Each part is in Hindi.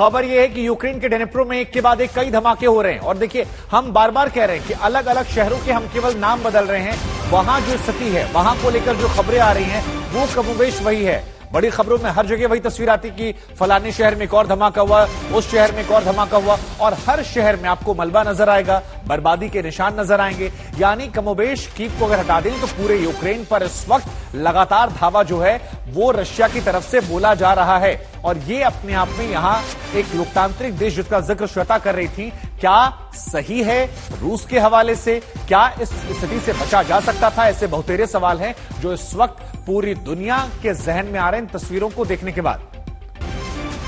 खबर यह है कि यूक्रेन के डेनेप्रो में एक के बाद एक कई धमाके हो रहे हैं। और देखिए, हम बार बार कह रहे हैं कि अलग अलग शहरों के हम केवल नाम बदल रहे हैं, वहां जो स्थिति है, वहां को लेकर जो खबरें आ रही हैं वो कमोबेश वही है। बड़ी खबरों में हर जगह वही तस्वीर आती कि फलाने शहर में एक और धमाका हुआ, उस शहर में एक और धमाका हुआ, और हर शहर में आपको मलबा नजर आएगा, बर्बादी के निशान नजर आएंगे। यानी कमोबेश कीव को अगर हटा दें तो पूरे यूक्रेन पर इस वक्त लगातार धावा जो है वो रशिया की तरफ से बोला जा रहा है। और ये अपने आप में यहां एक लोकतांत्रिक देश जिसका जिक्र श्वेता कर रही थी, क्या सही है रूस के हवाले से? क्या इस स्थिति से बचा जा सकता था? ऐसे बहुतेरे सवाल हैं जो इस वक्त पूरी दुनिया के जहन में आ रहे हैं तस्वीरों को देखने के बाद।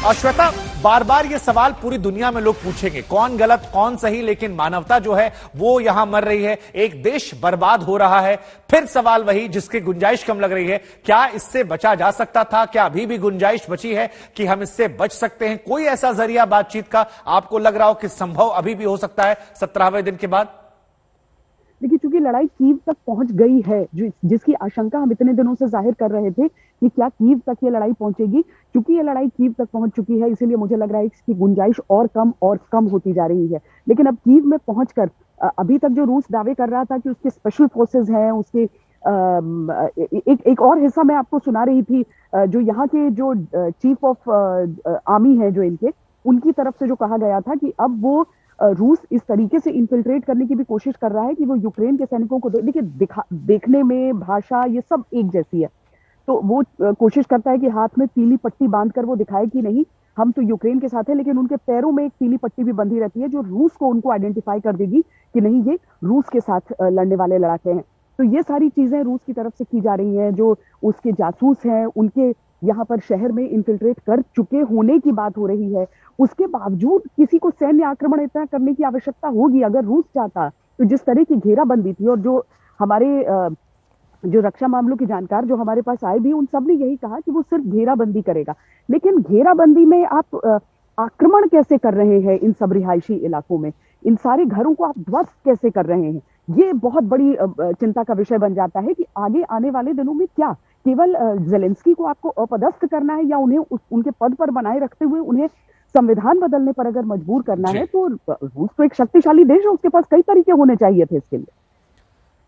और श्वेता, बार बार ये सवाल पूरी दुनिया में लोग पूछेंगे, कौन गलत कौन सही, लेकिन मानवता जो है वो यहां मर रही है, एक देश बर्बाद हो रहा है। फिर सवाल वही जिसकी गुंजाइश कम लग रही है, क्या इससे बचा जा सकता था? क्या अभी भी गुंजाइश बची है कि हम इससे बच सकते हैं? कोई ऐसा जरिया बातचीत का आपको लग रहा हो कि संभव अभी भी हो सकता है 17वें दिन के बाद? देखिए, चूंकि लड़ाई कीव तक पहुंच गई है, जिसकी आशंका हम इतने दिनों से जाहिर कर रहे थे कि क्या कीव तक ये लड़ाई पहुंचेगी, चूंकि ये लड़ाई कीव तक पहुंच चुकी है, इसीलिए मुझे लग रहा है कि इसकी गुंजाइश और कम होती जा रही है। लेकिन अब कीव में पहुंचकर अभी तक जो रूस दावे कर रहा था कि उसके स्पेशल फोर्सेस हैं, उसके एक और हिस्सा मैं आपको सुना रही थी, जो यहाँ के जो चीफ ऑफ आर्मी है जो इनके, उनकी तरफ से जो कहा गया था कि अब वो रूस इस तरीके से इन्फिल्ट्रेट करने की भी कोशिश कर रहा है कि वो यूक्रेन के सैनिकों को देखिए, देखने में भाषा ये सब एक जैसी है, तो वो कोशिश करता है कि हाथ में पीली पट्टी बांधकर वो दिखाए कि नहीं, हम तो यूक्रेन के साथ हैं, लेकिन उनके पैरों में एक पीली पट्टी भी बंधी रहती है जो रूस को उनको आइडेंटिफाई कर देगी कि नहीं, ये रूस के साथ लड़ने वाले लड़ाके हैं। तो ये सारी चीजें रूस की तरफ से की जा रही हैं। जो उसके जासूस हैं, उनके यहाँ पर शहर में इन्फिल्ट्रेट कर चुके होने की बात हो रही है। उसके बावजूद किसी को सैन्य आक्रमण इतना करने की आवश्यकता होगी अगर रूस चाहता, तो जिस तरह की घेराबंदी थी, और जो हमारे जो रक्षा मामलों की जानकार जो हमारे पास आए भी, उन सब ने यही कहा कि वो सिर्फ घेराबंदी करेगा। लेकिन घेराबंदी में आप आक्रमण कैसे कर रहे हैं इन सब रिहायशी इलाकों में? इन सारे घरों को आप ध्वस्त कैसे कर रहे हैं? ये बहुत बड़ी चिंता का विषय बन जाता है कि आगे आने वाले दिनों में क्या केवल जेलेंस्की को आपको अपदस्थ करना है, या उन्हें उनके पद पर बनाए रखते हुए उन्हें संविधान बदलने पर अगर मजबूर करना है? तो रूस तो एक शक्तिशाली देश है, उसके पास कई तरीके होने चाहिए थे इसके लिए।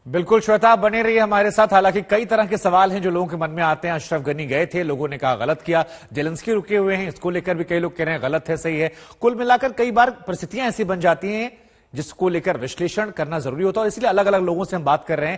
बिल्कुल श्वेता, आप बने रहिए हमारे साथ। हालांकि कई तरह के सवाल हैं जो लोगों के मन में आते हैं। अशरफ गनी गए थे, लोगों ने कहा गलत किया, जेलेंस्की रुके हुए हैं, इसको लेकर भी कई लोग कह रहे हैं गलत है, सही है। कुल मिलाकर कई बार परिस्थितियां ऐसी बन जाती हैं जिसको लेकर विश्लेषण करना जरूरी होता है, और इसलिए अलग अलग लोगों से हम बात कर रहे हैं।